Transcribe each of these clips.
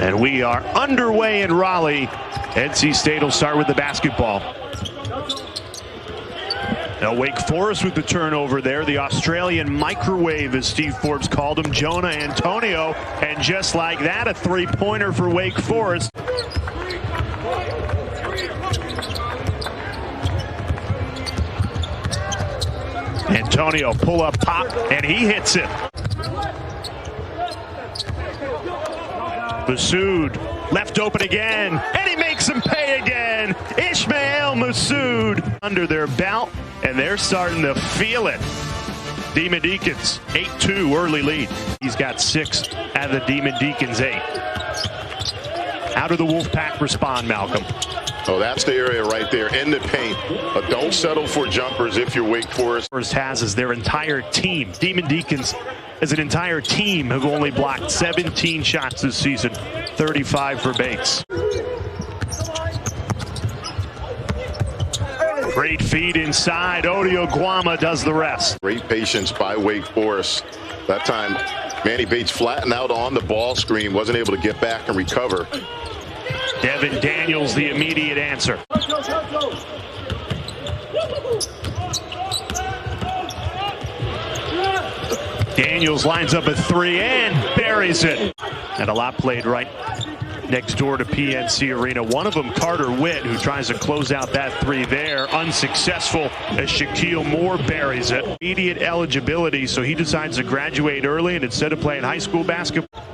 And we are underway in Raleigh. NC State will start with the basketball. Now Wake Forest with the turnover there. The Australian microwave, as Steve Forbes called him, Jonah Antonio. And just like that, a three-pointer for Wake Forest. Antonio pull up pop, and he hits it. Massoud left open again, and he makes him pay again. Ishmael Massoud under their belt, and they're starting to feel it. Demon Deacons, 8-2 early lead. He's got 6 out of the Demon Deacons 8. How do the Wolfpack respond, Malcolm? Oh, that's the area right there in the paint. But don't settle for jumpers if you're Wake Forest. Forest has is their entire team. Demon Deacons as an entire team have only blocked 17 shots this season, 35 for Bates. Great feed inside. Odio Guama does the rest. Great patience by Wake Forest. That time, Manny Bates flattened out on the ball screen, wasn't able to get back and recover. Devon Daniels, the immediate answer. Daniels lines up a 3 and buries it. And a lot played right next door to PNC Arena. One of them, Carter Witt, who tries to close out that 3 there. Unsuccessful as Shaquille Moore buries it. Immediate eligibility, so he decides to graduate early, and instead of playing high school basketball.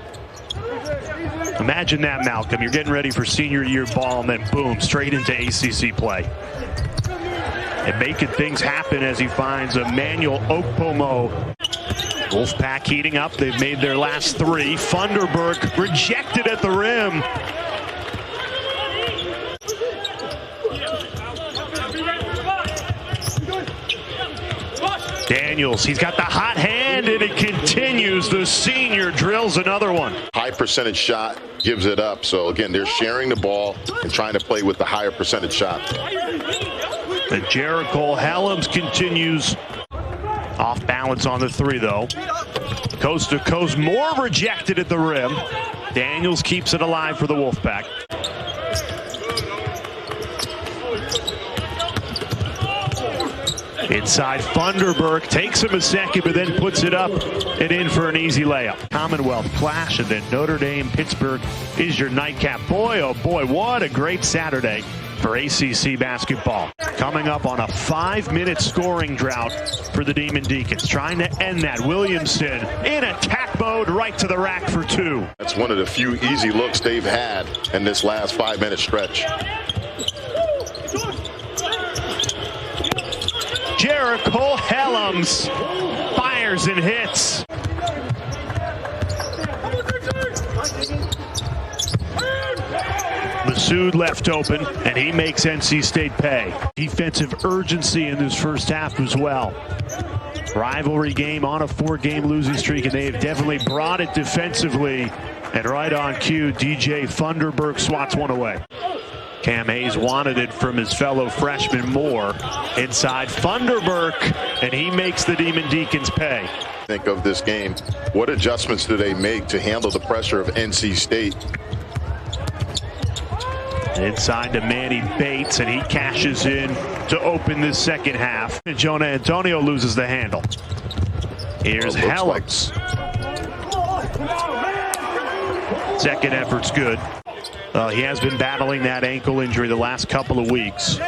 Imagine that, Malcolm. You're getting ready for senior year ball, and then boom, straight into ACC play. And making things happen as he finds Emmanuel Okpomo. Wolfpack heating up. They've made their last 3. Funderburk rejected at the rim. Daniels, he's got the hot hand, and it continues. The senior drills another one. High percentage shot, gives it up. So again, they're sharing the ball and trying to play with the higher percentage shot. And Jericole Hellems continues off balance on the 3, though. Coast to coast, Moore rejected at the rim. Daniels keeps it alive for the Wolfpack. Inside, Funderburk takes him a second, but then puts it up and in for an easy layup. Commonwealth clash, and then Notre Dame, Pittsburgh is your nightcap. Boy, oh boy, what a great Saturday for ACC basketball. Coming up on a 5-minute scoring drought for the Demon Deacons. Trying to end that. Williamson in attack mode, right to the rack for 2. That's one of the few easy looks they've had in this last 5-minute stretch. Jericole Hellems fires and hits. Massoud left open, and he makes NC State pay. Defensive urgency in this first half as well. Rivalry game on a 4-game losing streak, and they have definitely brought it defensively. And right on cue, DJ Funderburk swats one away. Cam Hayes wanted it from his fellow freshman Moore. Inside, Funderburk, and he makes the Demon Deacons pay. Think of this game. What adjustments do they make to handle the pressure of NC State? Inside to Manny Bates, and he cashes in to open this second half. And Jonah Antonio loses the handle. Here's Hellems. Second effort's good. He has been battling that ankle injury the last couple of weeks.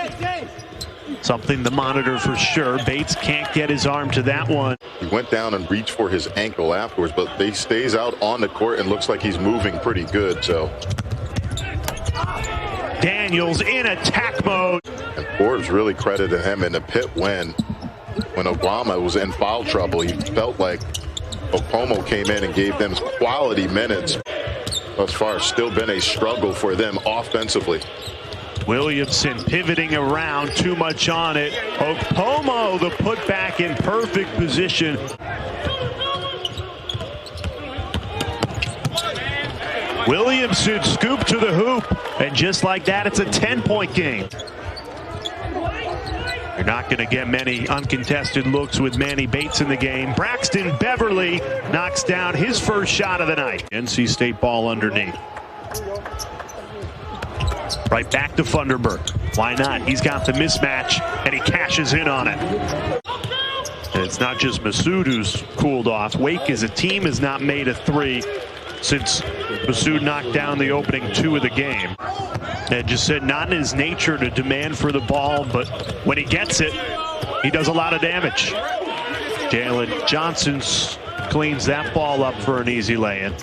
Something to monitor for sure. Bates can't get his arm to that one. He went down and reached for his ankle afterwards, but he stays out on the court and looks like he's moving pretty good. So Daniels in attack mode. And Forbes really credited him in the pit when Obama was in foul trouble. He felt like Okpomo came in and gave them quality minutes. Thus far, still been a struggle for them offensively. Williamson pivoting around, too much on it. Okpomo, the putback in perfect position. Williamson scoop to the hoop, and just like that, it's a 10-point game. You're not going to get many uncontested looks with Manny Bates in the game. Braxton Beverly knocks down his first shot of the night. NC State ball underneath. Right back to Funderburk. Why not? He's got the mismatch, and he cashes in on it. And it's not just Massoud who's cooled off. Wake as a team has not made a three since Massoud knocked down the opening 2 of the game. And just said not in his nature to demand for the ball, but when he gets it, he does a lot of damage. Jalen Johnson cleans that ball up for an easy lay-in.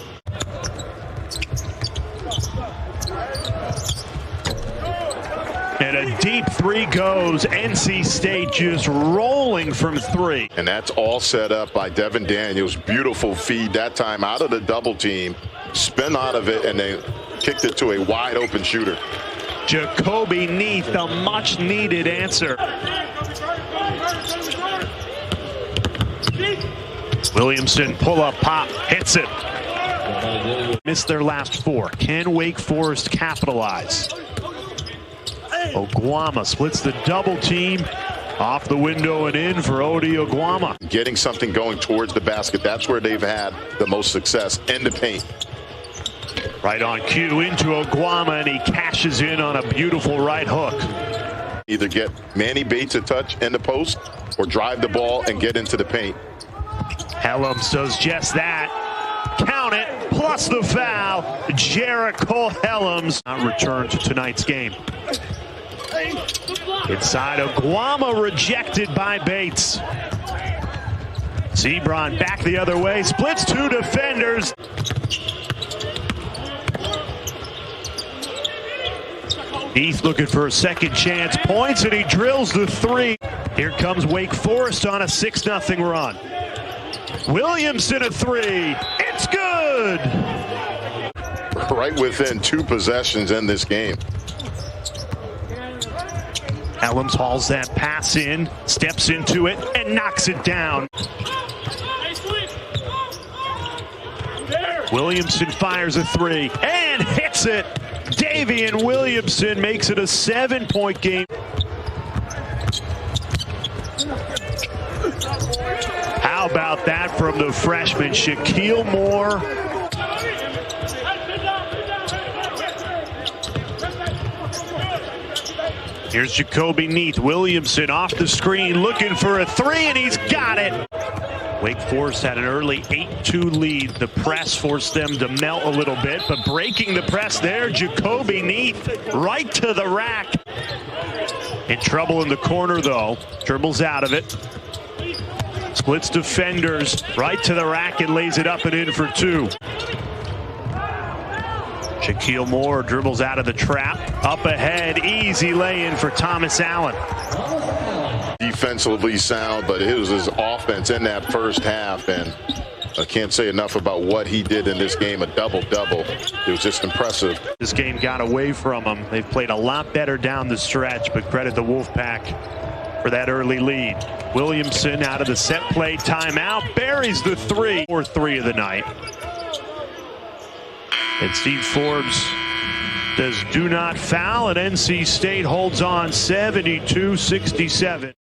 And a deep 3 goes. NC State just rolling from 3. And that's all set up by Devon Daniels. Beautiful feed that time out of the double team. Spin out of it, and they kicked it to a wide open shooter. Jacoby Neath, the much needed answer. Williamson pull-up pop, hits it. Missed their last 4. Can Wake Forest capitalize? Oguama splits the double team. Off the window and in for Odi Oguama. Getting something going towards the basket. That's where they've had the most success in the paint. Right on cue into Oguama, and he cashes in on a beautiful right hook. Either get Manny Bates a touch in the post or drive the ball and get into the paint. Hellems does just that. Count it, plus the foul. Jericole Hellems not returned to tonight's game. Inside, Oguama rejected by Bates. Zebron back the other way, splits 2 defenders. Heath looking for a second chance, points, and he drills the 3. Here comes Wake Forest on a 6-0 run. Williamson a 3. It's good. Right within 2 possessions in this game. Hellems hauls that pass in, steps into it, and knocks it down. Williamson fires a 3 and hits it. Daivien Williamson makes it a 7-point game. How about that from the freshman, Shaquille Moore? Here's Jacoby Neath. Williamson off the screen, looking for a 3, and he's got it. Wake Forest had an early 8-2 lead. The press forced them to melt a little bit, but breaking the press there, Jacoby Neath right to the rack. In trouble in the corner, though. Dribbles out of it. Splits defenders right to the rack and lays it up and in for 2. Shaquille Moore dribbles out of the trap. Up ahead, easy lay-in for Thomas Allen. Defensively sound, but it was his offense in that first half, and I can't say enough about what he did in this game, a double-double. It was just impressive. This game got away from them. They've played a lot better down the stretch, but credit the Wolfpack for that early lead. Williamson out of the set play timeout, buries the 3. 4-3 of the night. And Steve Forbes does do not foul, and NC State holds on 72-67.